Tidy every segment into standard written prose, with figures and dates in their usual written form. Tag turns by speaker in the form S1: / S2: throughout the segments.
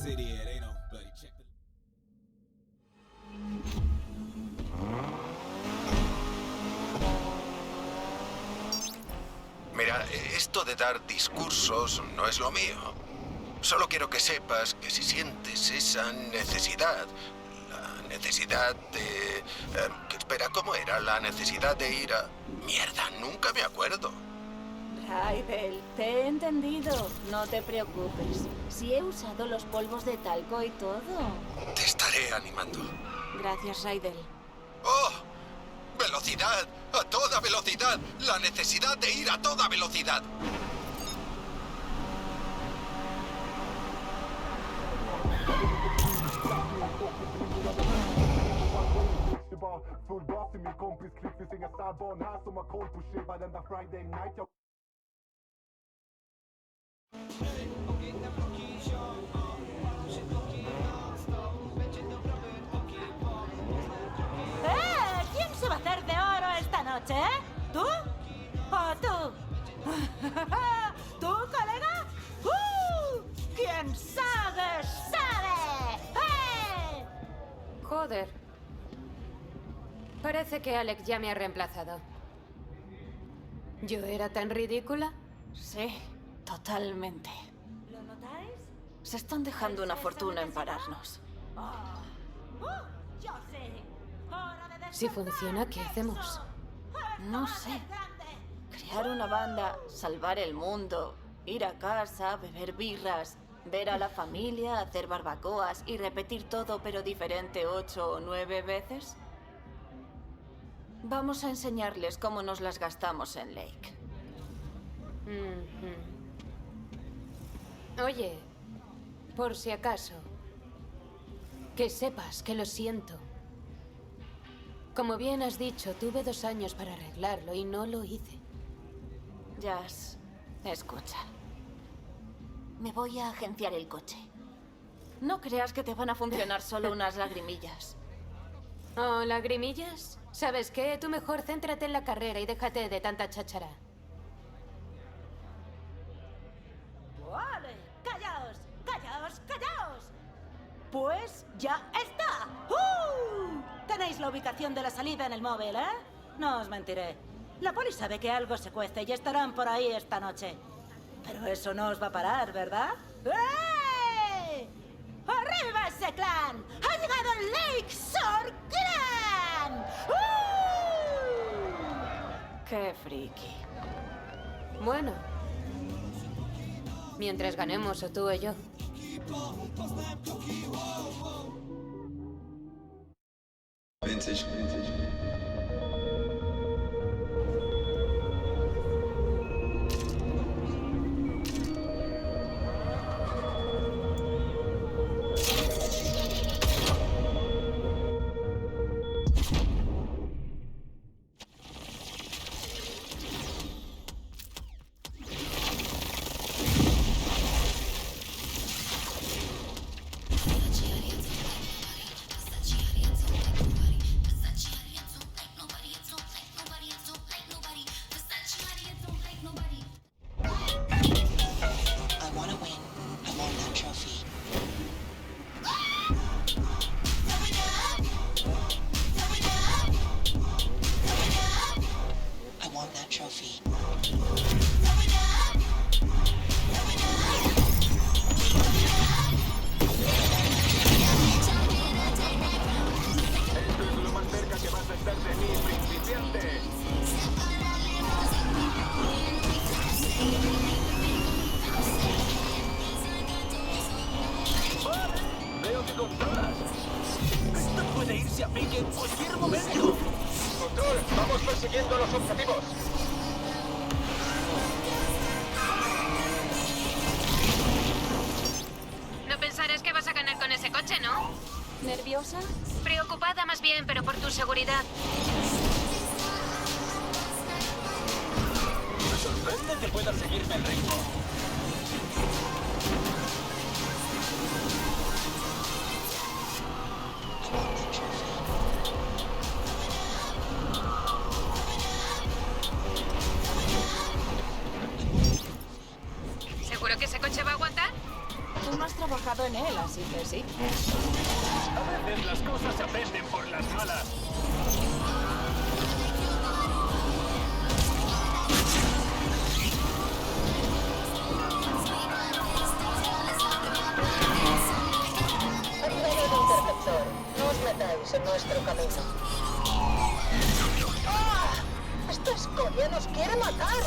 S1: city, it ain't no bloody check.
S2: Mira, esto de dar discursos no es lo mío. Solo quiero que sepas que si sientes esa necesidad, la necesidad de... espera, ¿cómo era? La necesidad de ir a... Mierda, nunca me acuerdo.
S3: Raidel, te he entendido. No te preocupes. Si he usado los polvos de talco y todo.
S2: Te estaré animando.
S3: Gracias, Raidel.
S2: ¡Oh! ¡Velocidad! ¡A toda velocidad! ¡La necesidad de ir a toda velocidad!
S3: ¿Quién se va a hacer de oro esta noche, ¿Tú? ¿O tú? ¿Tú, colega? ¡Quien sabe, sabe!
S4: Joder. Parece que Alex ya me ha reemplazado. ¿Yo era tan ridícula?
S3: Sí, totalmente. ¿Lo notáis? Se están dejando una fortuna en pararnos. Yo sé.
S4: Si funciona, ¿qué hacemos?
S3: No sé. Crear una banda, salvar el mundo, ir a casa, beber birras, ver a la familia, hacer barbacoas y repetir todo pero diferente 8 o 9 veces. Vamos a enseñarles cómo nos las gastamos en Lake.
S4: Oye, por si acaso, que sepas que lo siento. Como bien has dicho, tuve 2 años para arreglarlo y no lo hice.
S3: Jazz, escucha. Me voy a agenciar el coche. No creas que te van a funcionar solo unas lagrimillas.
S4: ¿Oh, lagrimillas? ¿Sabes qué? Tú mejor céntrate en la carrera y déjate de tanta cháchara.
S3: ¡Vale! ¡Callaos! ¡Callaos! ¡Callaos! Pues ya está. Tenéis la ubicación de la salida en el móvil, ¿eh? No os mentiré. La poli sabe que algo se cuece y estarán por ahí esta noche. Pero eso no os va a parar, ¿verdad? ¡Eh! ¡Arriba ese clan! ¡Ha llegado el Lake Shore Clan! ¡Qué friki!
S4: Bueno. Mientras ganemos o tú o yo.
S1: Vintage.
S5: Vamos persiguiendo los objetivos.
S4: No pensarás que vas a ganar con ese coche, ¿no?
S3: ¿Nerviosa?
S4: Preocupada más bien, pero por tu seguridad.
S5: Me sorprende que puedas seguirme el ritmo.
S4: ¿Seguro que ese coche va a aguantar?
S6: tú no has trabajado en él, así que sí.
S5: A veces las cosas se aprenden por las malas.
S7: Activad el interceptor. No os metáis en nuestro camino. ¡Ah! ¡Esta escoria nos quiere matar!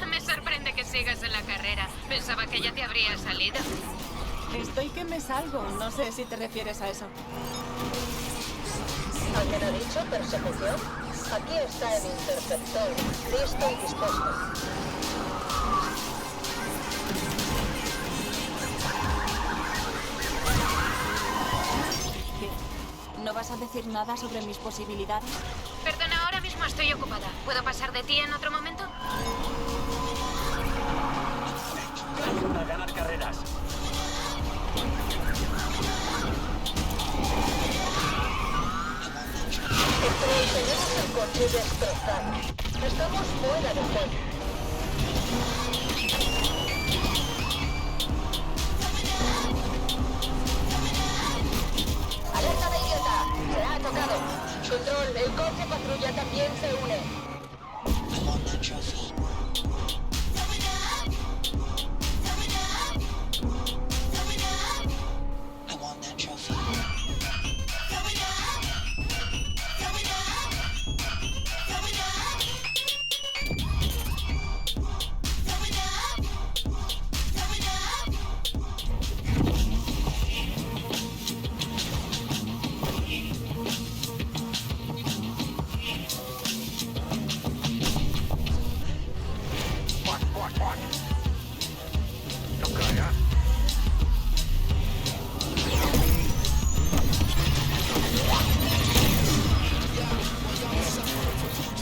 S4: Me sorprende que sigas en la carrera. Pensaba que ya te habría salido.
S6: Estoy que me salgo. No sé si te refieres a eso.
S7: ¿Alguien ha dicho persecución? Aquí está el interceptor, listo y dispuesto.
S6: ¿Qué? ¿No vas a decir nada sobre mis posibilidades?
S4: Perdona, ahora mismo estoy ocupada. ¿Puedo pasar de ti en otro momento?
S5: A ganar carreras.
S7: Tenemos el coche destrozado. Estamos fuera de juego. ¡Alerta de idiota! ¡Se ha tocado! Control, el coche patrulla también se une.
S5: No caigas.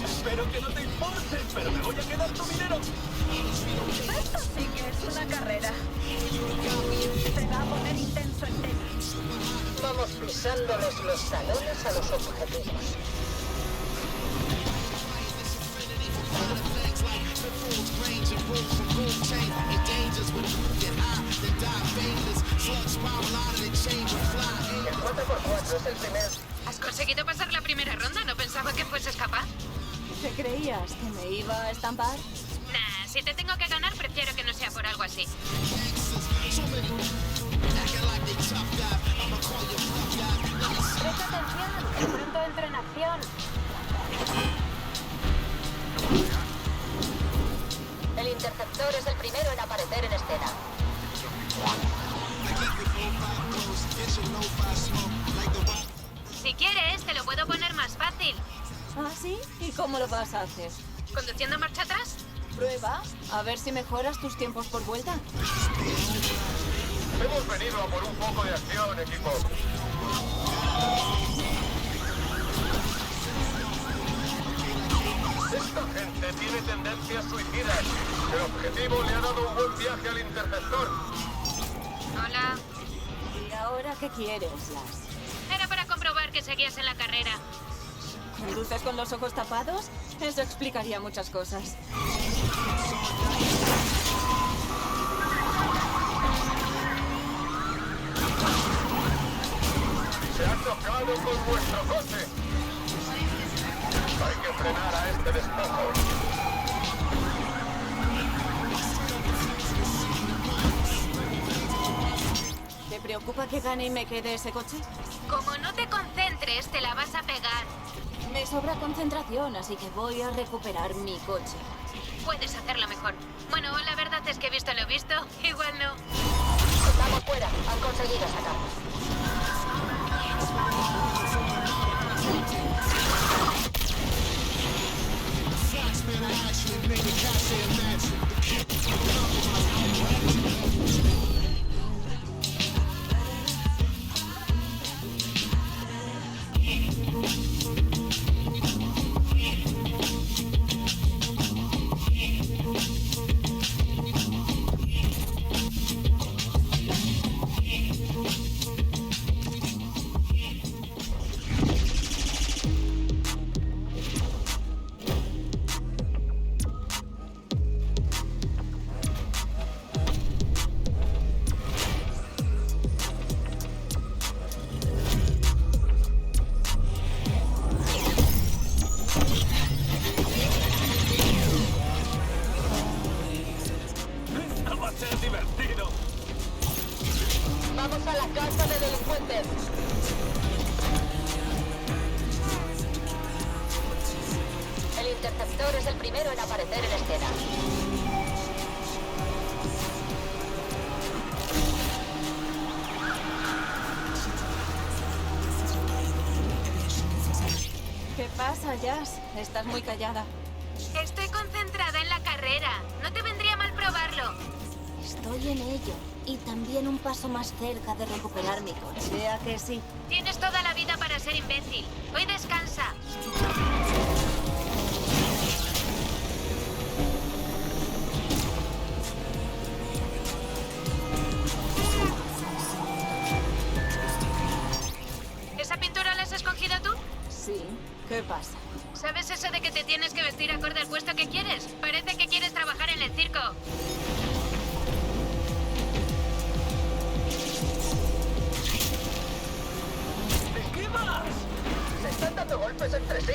S5: Espero que no te importe, pero me voy a quedar tu dinero.
S7: Esto sí que es una carrera. Se va a poner intenso el tema. Vamos pisándoles los talones a los objetivos. El 4x4 es el primero.
S4: ¿Has conseguido pasar la primera ronda? No pensaba que fueses capaz.
S6: ¿Te creías que me iba a estampar?
S4: Nah, si te tengo que ganar, prefiero que no sea por algo así. Presta atención, que pronto entro en acción.
S7: El interceptor es el primero en aparecer en escena.
S4: Si quieres, te lo puedo poner más fácil.
S6: ¿Ah, sí? ¿Y cómo lo vas a hacer?
S4: ¿Conduciendo marcha atrás?
S6: Prueba, a ver si mejoras tus tiempos por vuelta.
S5: Hemos venido a por un poco de acción, equipo. Esta gente tiene tendencias suicidas. El objetivo le ha dado un buen viaje al interceptor.
S4: Hola.
S6: ¿Y ahora qué quieres, Las?
S4: Era para comprobar que seguías en la carrera.
S6: ¿Conduces con los ojos tapados? Eso explicaría muchas cosas.
S5: Se ha chocado con nuestro coche. Hay que frenar a este despojo.
S6: ¿Te preocupa que gane y me quede ese coche?
S4: Como no te concentres, te la vas a pegar.
S6: Me sobra concentración, así que voy a recuperar mi coche.
S4: Puedes hacerlo mejor. Bueno, la verdad es que visto lo visto, igual no.
S7: Estamos fuera. Han conseguido sacar. interceptor es el primero en aparecer en escena.
S6: ¿Qué pasa, Jazz? Estás muy callada.
S4: Estoy concentrada en la carrera. No te vendría mal probarlo.
S3: Estoy en ello. Y también un paso más cerca de recuperar mi coche. ¿A que sí?
S4: Tienes toda la vida para ser imbécil. Hoy descansa. ¿Esa pintura la has escogido tú?
S6: Sí. ¿Qué pasa?
S4: ¿Sabes eso de que te tienes que vestir acorde al puesto que quieres? Parece que quieres trabajar en el circo.
S7: ¡Esquivas! Se están dando golpes entre sí.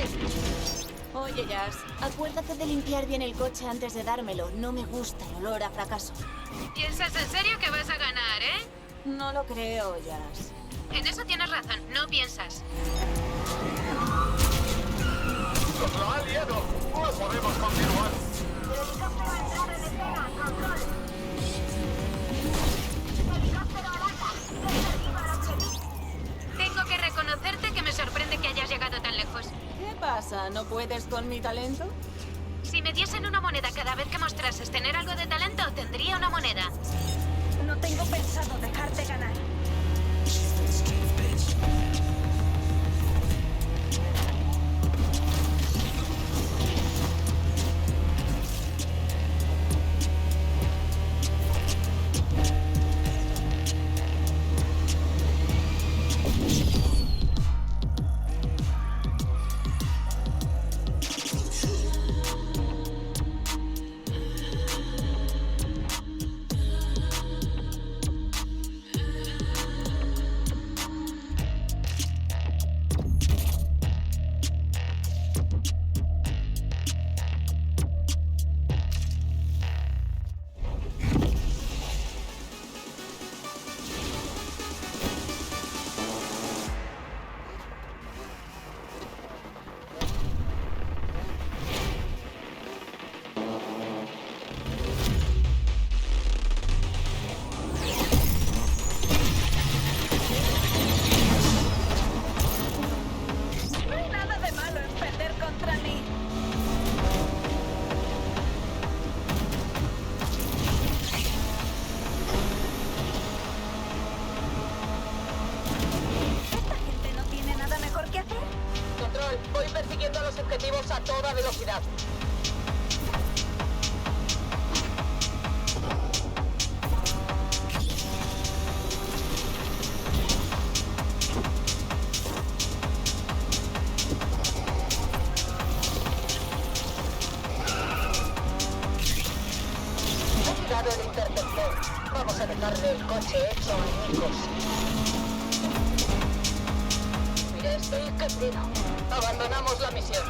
S6: Oye, Jazz.
S3: Acuérdate de limpiar bien el coche antes de dármelo. No me gusta el olor a fracaso.
S4: ¿Piensas en serio que vas a ganar, eh?
S6: No lo creo, Jazz.
S4: En eso tienes razón, no piensas.
S5: ¡Nos lo ha liado! ¡No podemos continuar!
S4: Tengo que reconocerte que me sorprende que hayas llegado tan lejos.
S6: ¿Qué pasa? ¿No puedes con mi talento?
S4: Si me diesen una moneda cada vez que mostrases tener algo de talento, tendría una moneda.
S7: No tengo pensado dejarte ganar. No hay nada de malo en perder contra mí. ¿Esta gente no tiene nada mejor que hacer? Control, voy persiguiendo a los objetivos a toda velocidad. Ha llegado el interceptor. Vamos a dejarle el coche hecho añicos. Mira, estoy encendido. Abandonamos la misión.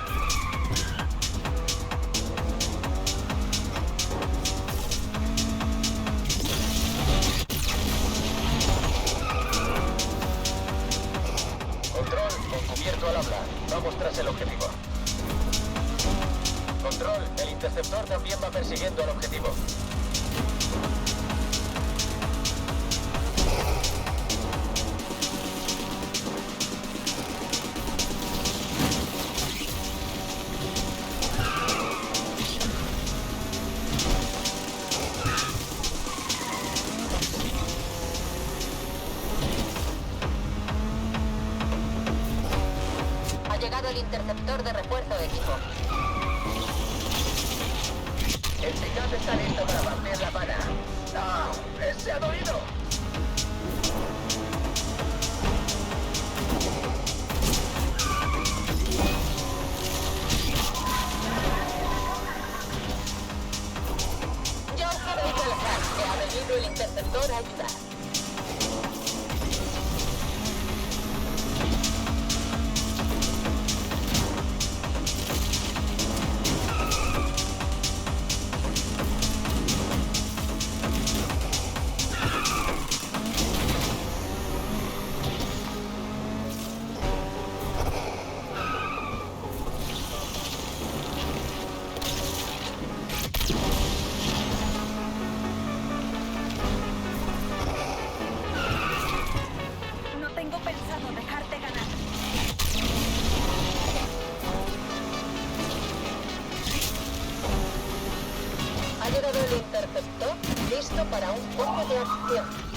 S5: Control, encubierto al habla. Vamos tras el objetivo. Control, el interceptor también va persiguiendo al objetivo.
S7: Ha llegado el interceptor de refuerzo de equipo.
S5: El pickup está listo para partir la pana. ¡Ah! ¡Ese ha dolido!
S7: Ya os podéis relajar, que ha venido el interceptor a ayudar. llegado el interceptor, listo para un cambio de acción.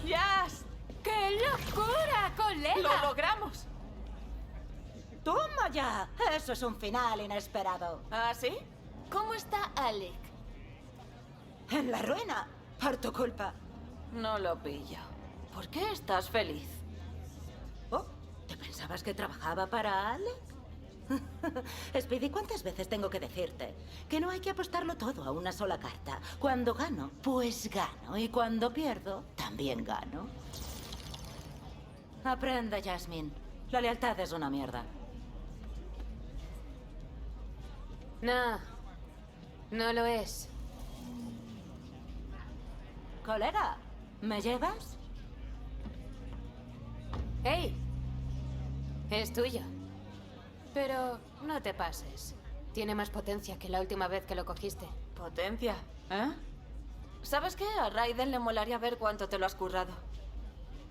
S6: ¡Jazz!
S4: ¡Qué locura, colega!
S6: ¡Lo logramos!
S3: ¡Toma ya! Eso es un final inesperado.
S6: ¿Ah, sí?
S4: ¿Cómo está Alec?
S3: En la ruina. Por tu culpa.
S6: No lo pillo. ¿Por qué estás feliz?
S3: Oh, ¿te pensabas que trabajaba para Alec? Speedy, ¿cuántas veces tengo que decirte que no hay que apostarlo todo a una sola carta? Cuando gano, pues gano. Y cuando pierdo, también gano. Aprende, Jasmine. La lealtad es una mierda.
S4: No, no lo es.
S3: Colega, ¿me llevas?
S4: ¡Hey! Es tuyo. Pero no te pases. Tiene más potencia que la última vez que lo cogiste.
S6: Potencia, ¿eh? ¿Sabes qué? A Raiden le molaría ver cuánto te lo has currado.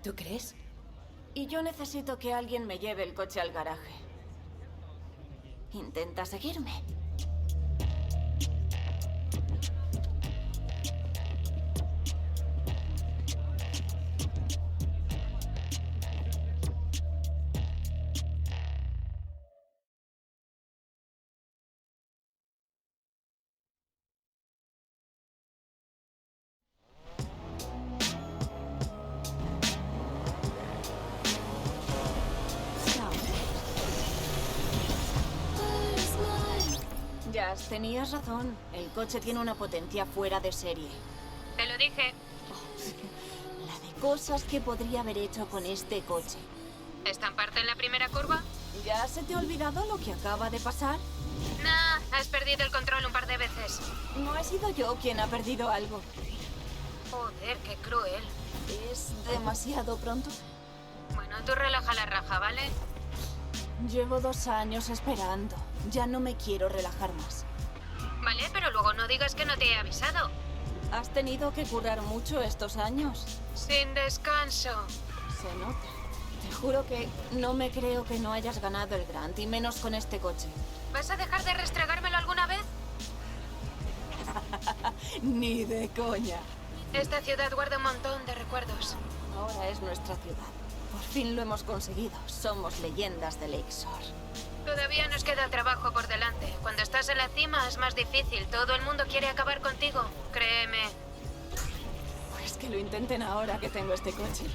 S4: ¿Tú crees?
S6: Y yo necesito que alguien me lleve el coche al garaje. Intenta seguirme. Jazz, tenías razón. El coche tiene una potencia fuera de serie.
S4: Te lo dije.
S6: La de cosas que podría haber hecho con este coche.
S4: ¿Estamparte en la primera curva?
S6: ¿Ya se te ha olvidado lo que acaba de pasar?
S4: Nah, has perdido el control un par de veces.
S6: No he sido yo quien ha perdido algo.
S4: Joder, qué cruel.
S6: ¿Es demasiado pronto?
S4: Bueno, tú relaja la raja, ¿vale?
S6: Llevo 2 años esperando. Ya no me quiero relajar más.
S4: Vale, pero luego no digas que no te he avisado.
S6: ¿Has tenido que currar mucho estos años?
S4: Sin descanso.
S6: Se nota. Te juro que no me creo que no hayas ganado el Grant, y menos con este coche.
S4: ¿Vas a dejar de restregármelo alguna vez?
S6: Ni de coña.
S4: Esta ciudad guarda un montón de recuerdos.
S6: Ahora es nuestra ciudad. Por fin lo hemos conseguido. Somos leyendas de Lakeshore.
S4: Todavía nos queda trabajo por delante. Cuando estás en la cima es más difícil. Todo el mundo quiere acabar contigo. Créeme.
S6: Pues que lo intenten ahora que tengo este coche.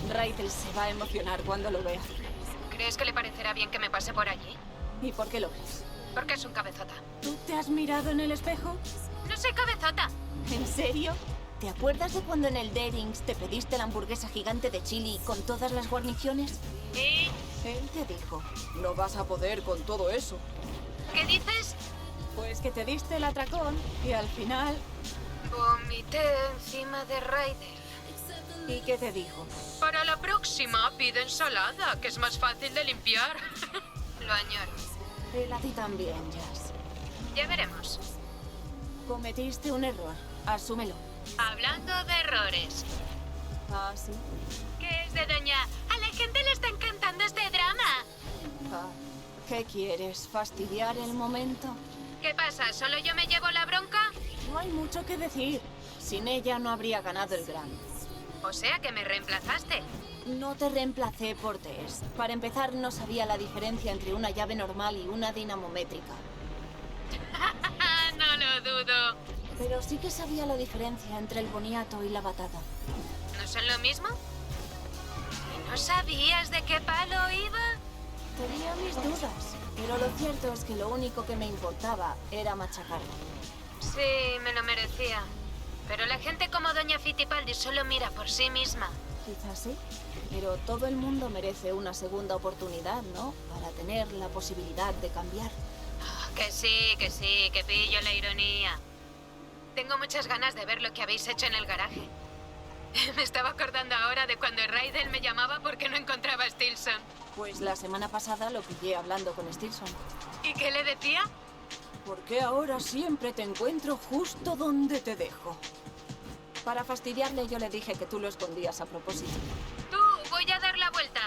S6: Raiden se va a emocionar cuando lo vea.
S4: ¿Crees que le parecerá bien que me pase por allí?
S6: ¿Y por qué lo crees?
S4: Porque es un cabezota.
S6: ¿Tú te has mirado en el espejo?
S4: No soy cabezota.
S6: ¿En serio? ¿Te acuerdas de cuando en el Darings te pediste la hamburguesa gigante de chili con todas las guarniciones?
S4: ¿Y
S6: Él te dijo, no vas a poder con todo eso.
S4: qué dices?
S6: Pues que te diste el atracón y al final...
S4: Vomité encima de Raiden.
S6: ¿Y qué te dijo?
S4: Para la próxima pide ensalada, que es más fácil de limpiar. Lo añoro.
S6: Él a ti también, Jazz.
S4: Ya veremos.
S6: Cometiste un error. Asúmelo.
S4: Hablando de errores.
S6: Ah, sí.
S4: ¿Qué es de doña? A la gente le está encantando este drama.
S6: Ah, ¿qué quieres? ¿Fastidiar el momento?
S4: ¿Qué pasa? ¿Solo yo me llevo la bronca?
S6: No hay mucho que decir. Sin ella no habría ganado el Grand.
S4: O sea que me reemplazaste.
S6: No te reemplacé por test. Para empezar, no sabía la diferencia entre una llave normal y una dinamométrica.
S4: No lo dudo.
S6: Pero sí que sabía la diferencia entre el boniato y la batata.
S4: ¿No son lo mismo? ¿No sabías de qué palo iba?
S6: Tenía mis dudas, pero lo cierto es que lo único que me importaba era machacarlo.
S4: Sí, me lo merecía. Pero la gente como Doña Fittipaldi solo mira por sí misma.
S6: Quizás sí, pero todo el mundo merece una segunda oportunidad, ¿no? Para tener la posibilidad de cambiar.
S4: Que sí, que pillo la ironía. Tengo muchas ganas de ver lo que habéis hecho en el garaje. Me estaba acordando ahora de cuando Raidel me llamaba porque no encontraba a Stilson.
S6: Pues la semana pasada lo pillé hablando con Stilson.
S4: ¿Y qué le decía?
S6: ¿Por qué ahora siempre te encuentro justo donde te dejo? Para fastidiarle yo le dije que tú lo escondías a propósito.
S4: Tú, voy a dar la vuelta.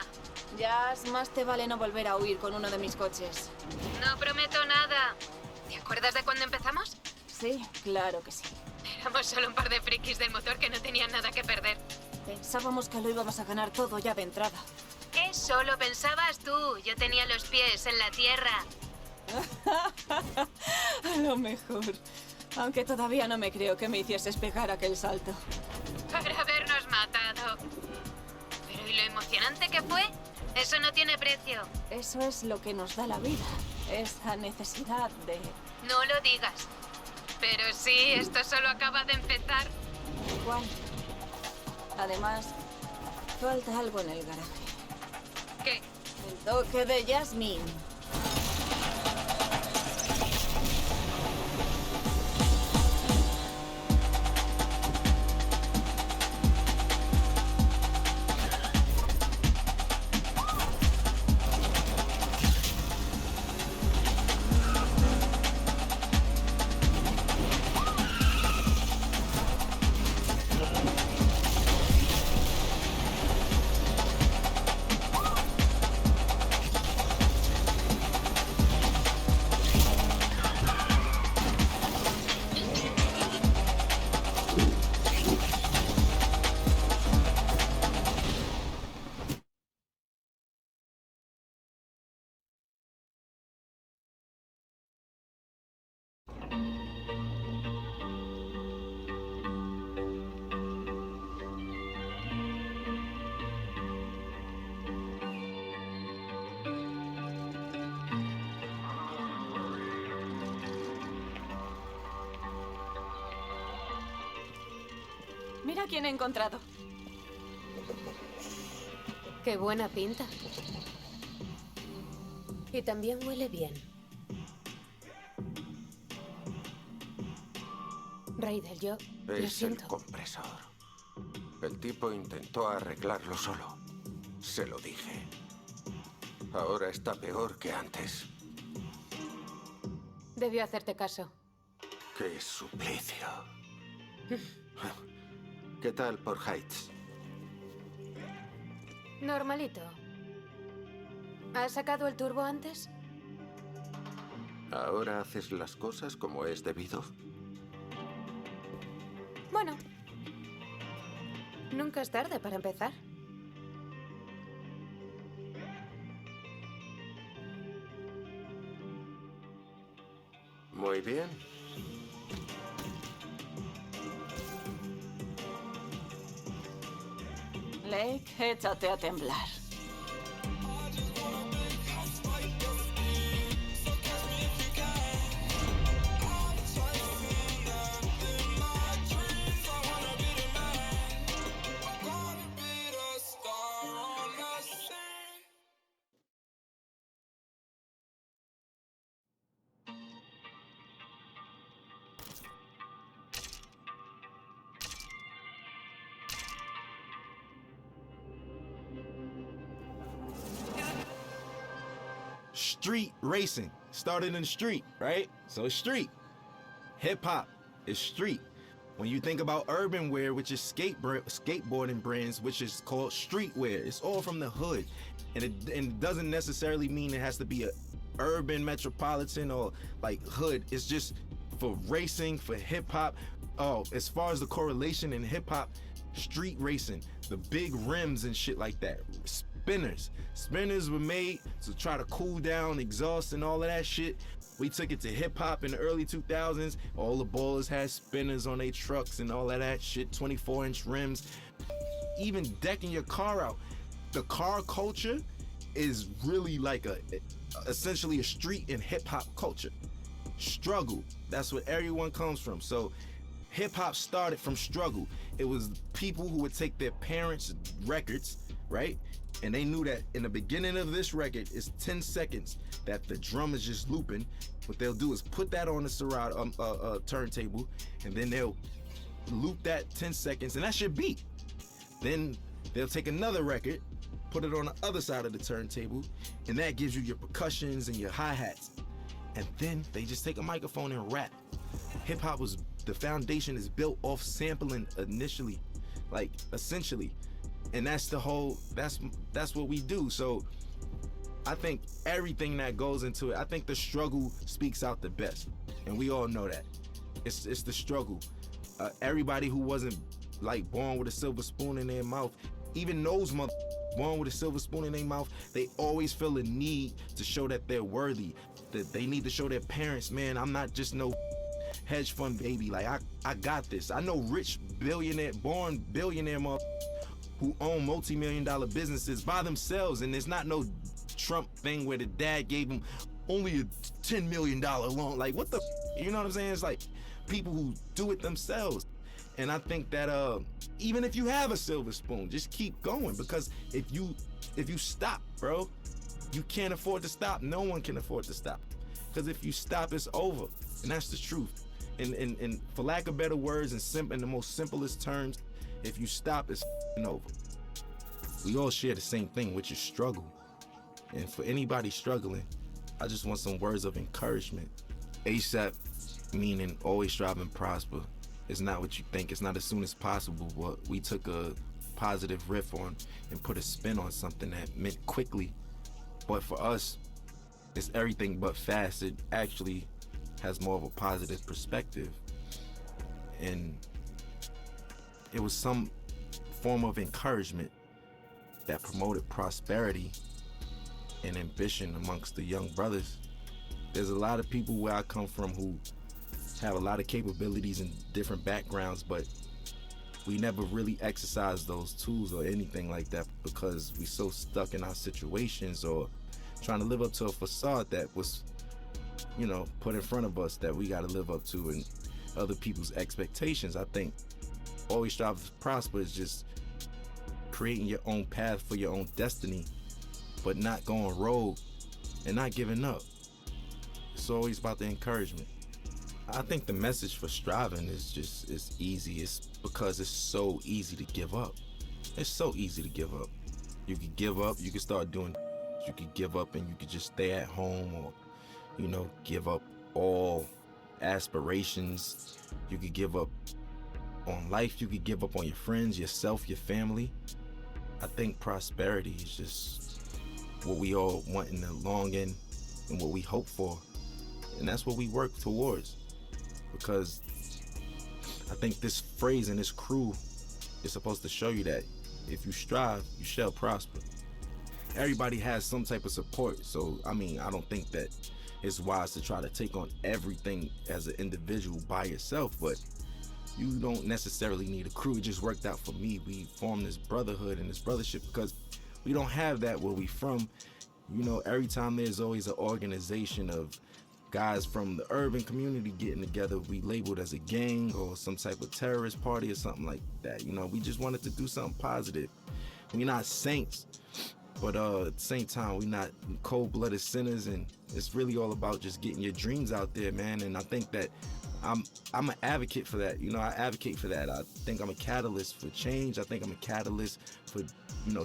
S6: Jazz, más te vale no volver a huir con uno de mis coches.
S4: No prometo nada. ¿Te acuerdas de cuando empezamos?
S6: Sí, claro que sí.
S4: Éramos solo un par de frikis del motor que no tenían nada que perder.
S6: Pensábamos que lo íbamos a ganar todo ya de entrada.
S4: Eso lo pensabas tú. Yo tenía los pies en la tierra.
S6: A lo mejor. Aunque todavía no me creo que me hicieses pegar aquel salto.
S4: Para habernos matado. Pero ¿y lo emocionante que fue? Eso no tiene precio.
S6: Eso es lo que nos da la vida. Esa necesidad de...
S4: No lo digas. Pero sí, esto solo acaba de empezar.
S6: Igual. Además, falta algo en el garaje.
S4: ¿Qué?
S6: El toque de Jasmine. Mira quién he encontrado.
S4: Qué buena pinta. Y también huele bien. Raidel, yo lo
S2: Es el
S4: siento.
S2: compresor. El tipo intentó arreglarlo solo. Se lo dije. Ahora está peor que antes.
S4: Debió hacerte caso.
S2: ¡Qué suplicio! ¿Qué tal por Heights?
S4: Normalito. ¿Has sacado el turbo antes?
S2: ¿Ahora haces las cosas como es debido?
S4: Bueno. Nunca es tarde para empezar.
S2: Muy bien.
S6: Lake, échate a temblar.
S8: Street racing started in the street, right? So it's street. Hip hop is street. When you think about urban wear, which is skateboarding brands, which is called streetwear, it's all from the hood, and it doesn't necessarily mean it has to be a urban metropolitan or like hood. It's just for racing, for hip hop. Oh, as far as the correlation in hip hop, street racing, the big rims and shit like that. spinners. Spinners were made to try to cool down exhaust and all of that shit. We took it to hip hop in the early 2000s. All the ballers had spinners on their trucks and all of that shit, 24-inch rims. Even decking your car out. The car culture is really like essentially a street and hip hop culture. Struggle, that's what everyone comes from. So hip hop started from struggle. It was people who would take their parents' records, right? And they knew that in the beginning of this record, it's 10 seconds that the drum is just looping. What they'll do is put that on the Serato turntable, and then they'll loop that 10 seconds, and that's your beat. Then they'll take another record, put it on the other side of the turntable, and that gives you your percussions and your hi-hats. And then they just take a microphone and rap. Hip-hop was, the foundation is built off sampling initially, like essentially. And that's the whole, that's what we do. So I think everything that goes into it, I think the struggle speaks out the best. And we all know that. It's the struggle. Everybody who wasn't like born with a silver spoon in their mouth, even those born with a silver spoon in their mouth, they always feel a need to show that they're worthy, that they need to show their parents, man, I'm not just no hedge fund baby. Like I got this. I know rich billionaire, born billionaire who own multi-million-dollar businesses by themselves, and there's not no Trump thing where the dad gave him only a $10 million loan. Like what the, you know what I'm saying? It's like people who do it themselves. And I think that even if you have a silver spoon, just keep going, because if you stop, bro, you can't afford to stop. No one can afford to stop, because if you stop, it's over, and that's the truth. And for lack of better words, in the most simplest terms, if you stop, it's over. We all share the same thing, which is struggle. And for anybody struggling, I just want some words of encouragement. ASAP, meaning always strive and prosper. It's not what you think. It's not as soon as possible, but we took a positive riff on and put a spin on something that meant quickly. But for us, it's everything but fast. It actually has more of a positive perspective. And it was some form of encouragement that promoted prosperity and ambition amongst the young brothers. There's a lot of people where I come from who have a lot of capabilities and different backgrounds, but we never really exercise those tools or anything like that because we so stuck in our situations or trying to live up to a facade that was, put in front of us that we got to live up to and other people's expectations. I think always strive to prosper is just creating your own path for your own destiny, but not going rogue and not giving up. It's always about the encouragement. I think the message for striving is easy. It's because it's so easy to give up. It's so easy to give up. You could give up, you could start doing, you could give up and you could just stay at home or, give up all aspirations. You could give up on life. You could give up on your friends, yourself, your family. I think prosperity is just what we all want in the long end and what we hope for. And that's what we work towards. Because I think this phrase and this crew is supposed to show you that if you strive, you shall prosper. Everybody has some type of support. So, I don't think that it's wise to try to take on everything as an individual by yourself, but you don't necessarily need a crew. It just worked out for me. We formed this brotherhood and this brothership because we don't have that where we from. Every time there's always an organization of guys from the urban community getting together, we labeled as a gang or some type of terrorist party or something like that. We just wanted to do something positive. We're not saints, but at the same time, we're not cold-blooded sinners, and it's really all about just getting your dreams out there, man. And I think that I'm an advocate for that. I advocate for that. I think I'm a catalyst for change. I think I'm a catalyst for,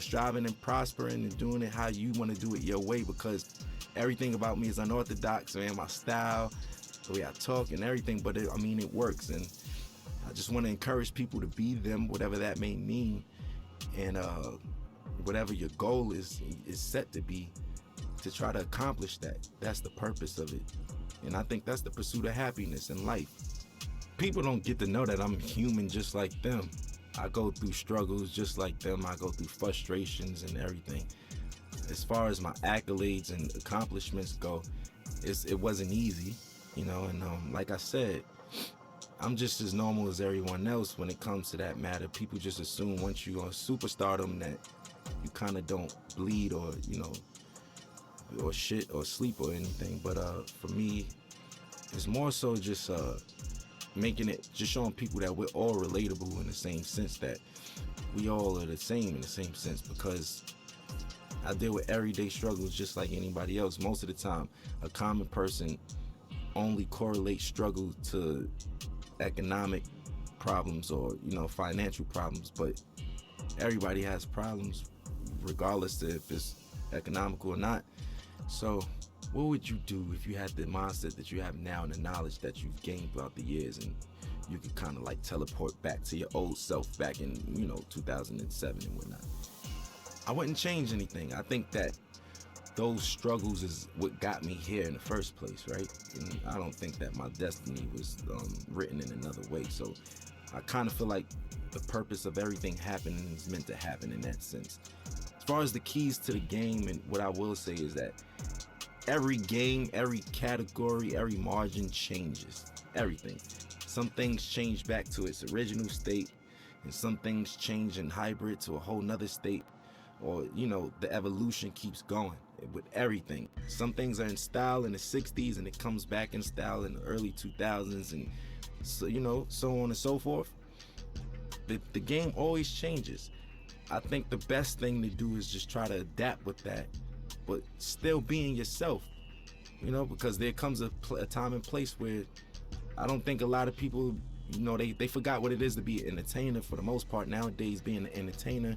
S8: striving and prospering and doing it how you want to do it your way, because everything about me is unorthodox, man. My style, the way I talk and everything, but it works. And I just want to encourage people to be them, whatever that may mean. And whatever your goal is set to be, to try to accomplish that. That's the purpose of it. And I think that's the pursuit of happiness in life. People don't get to know that I'm human just like them. I go through struggles just like them. I go through frustrations and everything. as far as my accolades and accomplishments go, it wasn't easy, you know. And like I said, I'm just as normal as everyone else when it comes to that matter. People just assume once you're on superstardom that you kind of don't bleed or, you know, or shit or sleep or anything. But for me, it's more so just just showing people that we're all relatable in the same sense, that we all are the same in the same sense, because I deal with everyday struggles just like anybody else. Most of the time, a common person only correlates struggle to economic problems or, you know, financial problems, but everybody has problems regardless of if it's economical or not. So what would you do if you had the mindset that you have now and the knowledge that you've gained throughout the years, and you could kind of like teleport back to your old self back in, you know, 2007 and whatnot? I wouldn't change anything. I think that those struggles is what got me here in the first place, right? And I don't think that my destiny was written in another way. So I kind of feel like the purpose of everything happening is meant to happen in that sense. As far as the keys to the game, and what I will say is that every game, every category, every margin changes. Everything. Some things change back to its original state, and some things change in hybrid to a whole nother state. Or, you know, the evolution keeps going with everything. Some things are in style in the 60s and it comes back in style in the early 2000s, and so, you know, so on and so forth. The game always changes. I think the best thing to do is just try to adapt with that, but still being yourself, you know, because there comes a time and place where I don't think a lot of people, you know, they forgot what it is to be an entertainer for the most part. Nowadays, being an entertainer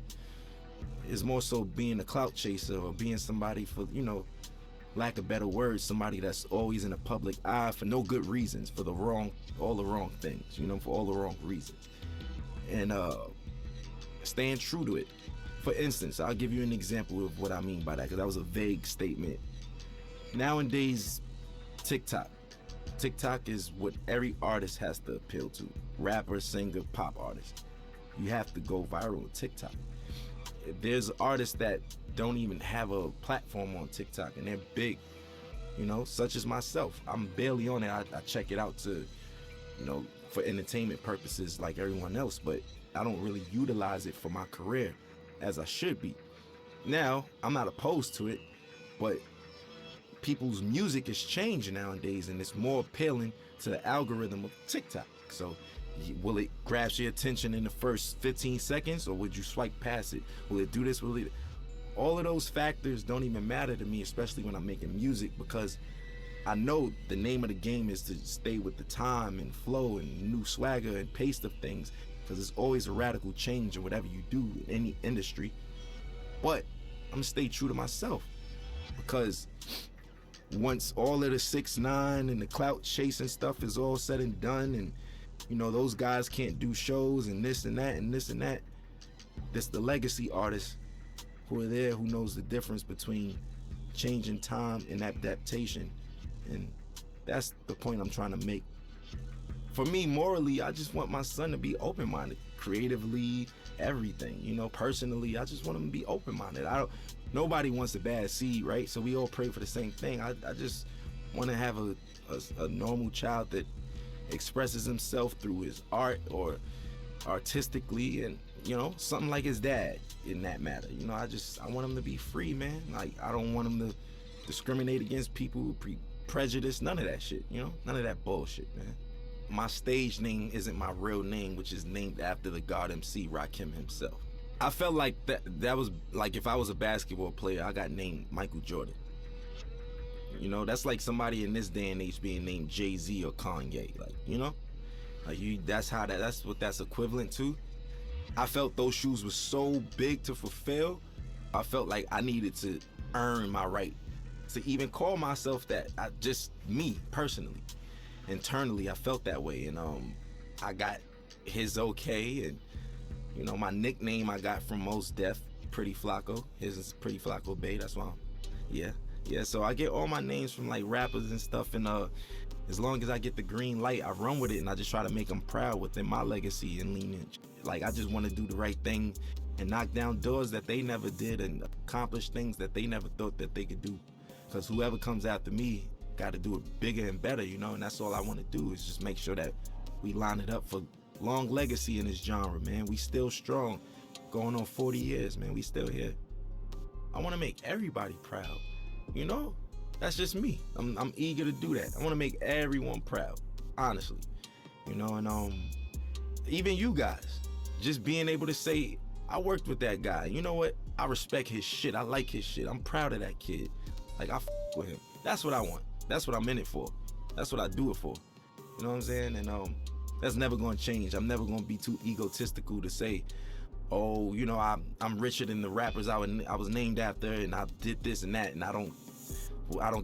S8: is more so being a clout chaser, or being somebody, for, you know, lack of better words, somebody that's always in the public eye for no good reasons, for all the wrong things, you know, for all the wrong reasons. And staying true to it. For instance, I'll give you an example of what I mean by that, because that was a vague statement. Nowadays, TikTok is what every artist has to appeal to. Rapper, singer, pop artist. You have to go viral on TikTok. There's artists that don't even have a platform on TikTok and they're big, you know, such as myself. I'm barely on it. I check it out to, you know, for entertainment purposes like everyone else, but I don't really utilize it for my career as I should be. Now, I'm not opposed to it, but people's music is changing nowadays and it's more appealing to the algorithm of TikTok. So will it grab your attention in the first 15 seconds, or would you swipe past it? Will it do this? Will it? All of those factors don't even matter to me, especially when I'm making music, because I know the name of the game is to stay with the time and flow and new swagger and pace of things, because there's always a radical change in whatever you do in any industry. But I'm gonna stay true to myself, because once all of the 6ix9ine and the clout chasing stuff is all said and done, and you know, those guys can't do shows and this and that and this and that, this the legacy artists who are there, who knows the difference between changing time and adaptation. And that's the point I'm trying to make. For me, morally, I just want my son to be open-minded, creatively, everything, you know. Personally, I just want him to be open-minded. Nobody wants a bad seed, right? So we all pray for the same thing. I just want to have a normal child that expresses himself through his art or artistically, and, you know, something like his dad in that matter. You know, I want him to be free, man. Like, I don't want him to discriminate against people, prejudice, none of that shit, you know? None of that bullshit, man. My stage name isn't my real name, which is named after the God MC Rakim himself. I felt like that was like if I was a basketball player, I got named Michael Jordan. You know, that's like somebody in this day and age being named Jay-Z or Kanye, like, you know? Like, that's what that's equivalent to. I felt those shoes were so big to fulfill. I felt like I needed to earn my right to even call myself that. Me personally, internally, I felt that way. And I got his okay, and, you know, my nickname I got from Mos Def, Pretty Flacco. His is Pretty Flacco Bay. That's why yeah, so I get all my names from like rappers and stuff, and as long as I get the green light, I run with it, and I just try to make them proud within my legacy and lineage. Like, I just want to do the right thing and knock down doors that they never did and accomplish things that they never thought that they could do. Because whoever comes after me got to do it bigger and better, you know, and that's all I want to do is just make sure that we line it up for long legacy in this genre, man. We still strong, going on 40 years, man. We still here. I want to make everybody proud, you know? That's just me. I'm eager to do that. I want to make everyone proud, honestly, you know, and even you guys, just being able to say, I worked with that guy. You know what? I respect his shit. I like his shit. I'm proud of that kid. Like, I f with him. That's what I want. That's what I'm in it for. That's what I do it for. You know what I'm saying? And that's never gonna change. I'm never gonna be too egotistical to say, oh, you know, I'm richer than the rappers I was named after, and I did this and that, and I don't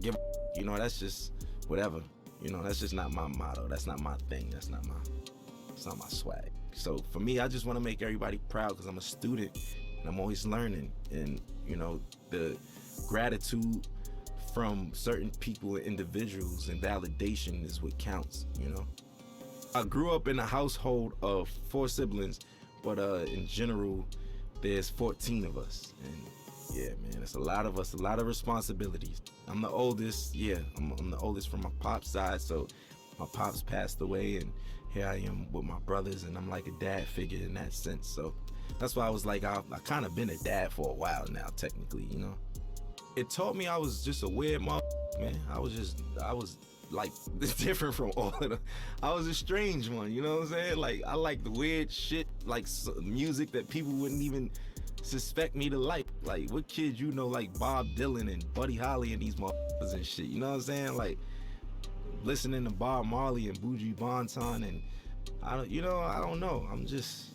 S8: give a, you know, that's just whatever. You know, that's just not my motto. That's not my thing. It's not my swag. So for me, I just want to make everybody proud because I'm a student and I'm always learning. And, you know, the gratitude from certain people and individuals and validation is what counts, you know. I grew up in a household of 4 siblings, but in general, there's 14 of us. And yeah, man, it's a lot of us, a lot of responsibilities. I'm the oldest, yeah, I'm the oldest from my pop's side, so my pops passed away, and here I am with my brothers, and I'm like a dad figure in that sense. So that's why I was like, I kind of been a dad for a while now, technically, you know. It taught me I was just a weird man. I was like different from all of them. I was a strange one, you know what I'm saying? Like, I like the weird shit, like music that people wouldn't even suspect me to like. Like, what kid you know like Bob Dylan and Buddy Holly and these motherfuckers and shit, you know what I'm saying? Like, listening to Bob Marley and Buju Banton, and I don't know. I'm just,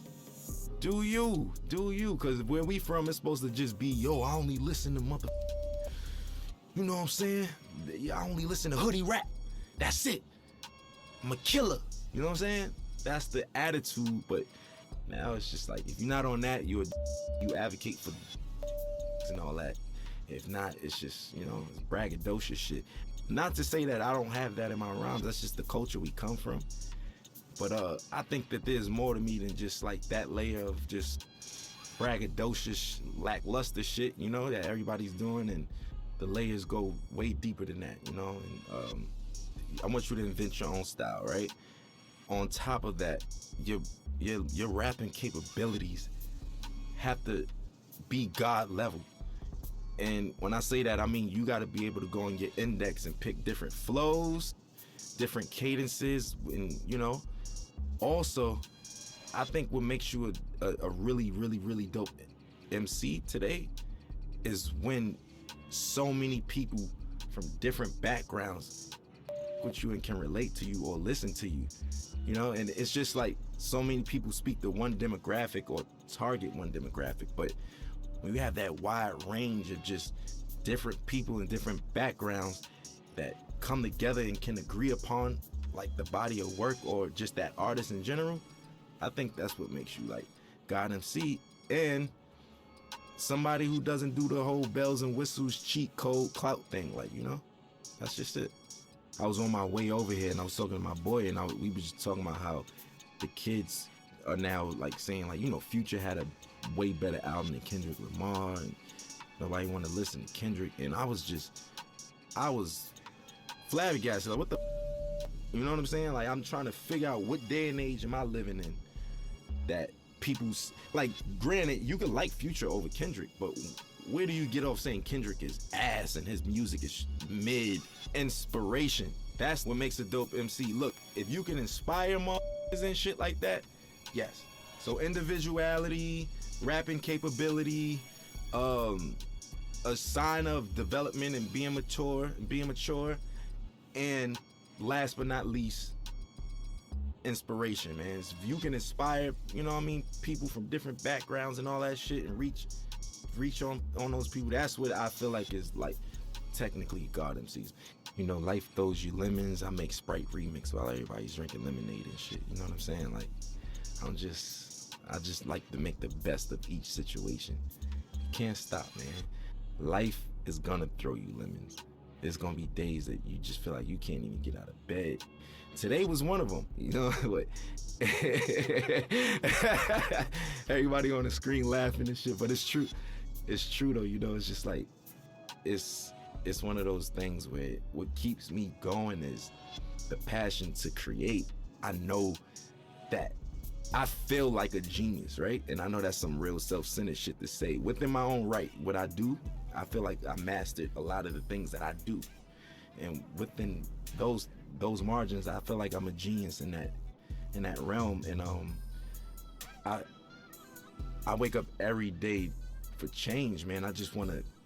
S8: do you, because where we from, it's supposed to just be, yo, I only listen to mother, you know what I'm saying? I only listen to hoodie rap. That's it. I'm a killer. You know what I'm saying? That's the attitude. But now it's just like, if you're not on that, you advocate for and all that. If not, it's just, you know, it's braggadocious shit. Not to say that I don't have that in my rhymes. That's just the culture we come from. But I think that there's more to me than just like that layer of just braggadocious, lackluster shit, you know, that everybody's doing, and the layers go way deeper than that, you know. And I want you to invent your own style, right? On top of that, your rapping capabilities have to be God level. And when I say that, I mean you got to be able to go on your index and pick different flows, different cadences, and you know. Also, I think what makes you a really, really, really dope MC today is when so many people from different backgrounds with you and can relate to you or listen to you, you know. And it's just like so many people speak to one demographic or target one demographic, but when you have that wide range of just different people and different backgrounds that come together and can agree upon like the body of work or just that artist in general, I think that's what makes you like God MC and somebody who doesn't do the whole bells and whistles cheat code clout thing. Like, you know, that's just it. I was on my way over here and I was talking to my boy, and we were just talking about how the kids are now like saying like, you know, Future had a way better album than Kendrick Lamar and nobody want to listen to Kendrick. And I was flabbergasted, like, what the, you know what I'm saying? Like, I'm trying to figure out what day and age am I living in that people's, like, granted, you can like Future over Kendrick, but where do you get off saying Kendrick is ass and his music is mid? Inspiration. That's what makes a dope MC. Look, if you can inspire motherfuckers and shit like that, yes. So individuality, rapping capability, a sign of development and being mature, and last but not least, inspiration, man. If you can inspire, you know what I mean, people from different backgrounds and all that shit, and reach on those people, that's what I feel like is like technically God MCs. You know, life throws you lemons. I make Sprite remix while everybody's drinking lemonade and shit. You know what I'm saying? Like, I just like to make the best of each situation. You can't stop, man. Life is gonna throw you lemons. there's gonna be days that you just feel like you can't even get out of bed. Today was one of them, you know. But everybody on the screen laughing and shit, but it's true. It's true though, you know. It's just like it's one of those things where what keeps me going is the passion to create. I know that I feel like a genius, right? And I know that's some real self-centered shit to say. Within my own right, what I do, I feel like I mastered a lot of the things that I do. And within those margins, I feel like I'm a genius in that realm. And I wake up every day for change, man. I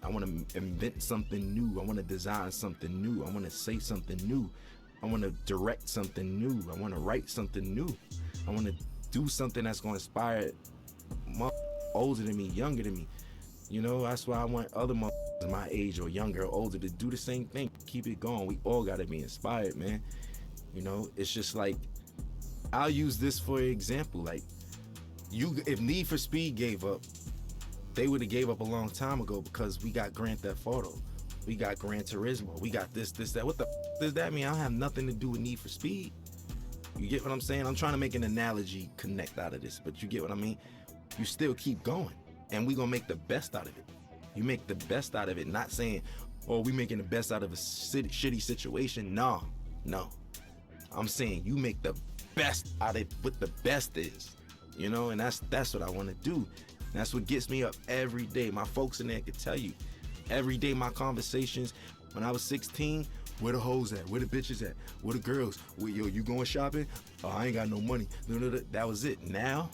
S8: wanna invent something new. I wanna design something new. I wanna say something new. I wanna direct something new. I wanna write something new. I wanna do something that's gonna inspire older than me, younger than me. You know, that's why I want other my age or younger or older to do the same thing. Keep it going. We all gotta be inspired, man. You know, it's just like, I'll use this for example. Like, if Need for Speed gave up, they would have gave up a long time ago, because we got Grand Theft Auto, we got Gran Turismo, we got this, that. What the does that mean? I don't have nothing to do with Need for Speed. You get what I'm saying? I'm trying to make an analogy connect out of this, but you get what I mean? You still keep going, and we gonna make the best out of it. You make the best out of it, not saying, oh, we making the best out of a shitty situation. No. I'm saying you make the best out of what the best is, you know, and that's what I want to do. That's what gets me up every day. My folks in there can tell you, every day my conversations, when I was 16, where the hoes at? Where the bitches at? Where the girls? Yo, you going shopping? Oh, I ain't got no money. No, that was it. Now,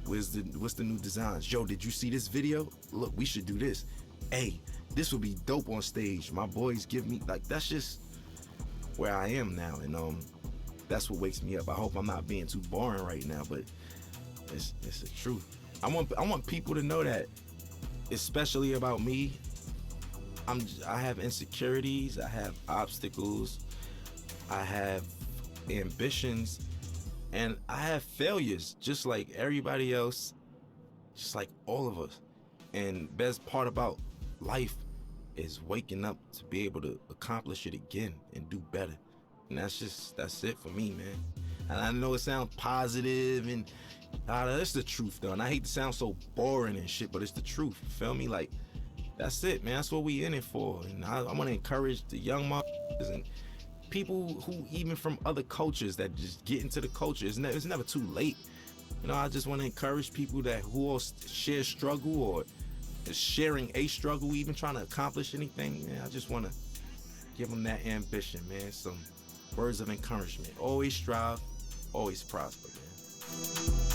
S8: what's the new designs? Yo, did you see this video? Look, we should do this. Hey, this would be dope on stage. My boys give me, like, that's just where I am now, and that's what wakes me up. I hope I'm not being too boring right now, but it's the truth. I want people to know that, especially about me. I have insecurities, I have obstacles, I have ambitions, and I have failures, just like everybody else, just like all of us. And best part about life is waking up to be able to accomplish it again and do better. And that's it for me, man. And I know it sounds positive, and that's the truth though. And I hate to sound so boring and shit, but it's the truth. You feel me? Like, that's it, man. That's what we in it for. And I want to encourage the young motherfuckers and people who even from other cultures that just get into the culture. It's never too late. You know, I just want to encourage people who all share struggle or is sharing a struggle, even trying to accomplish anything. Man, I just want to give them that ambition, man. Some words of encouragement. Always strive, always prosper, man.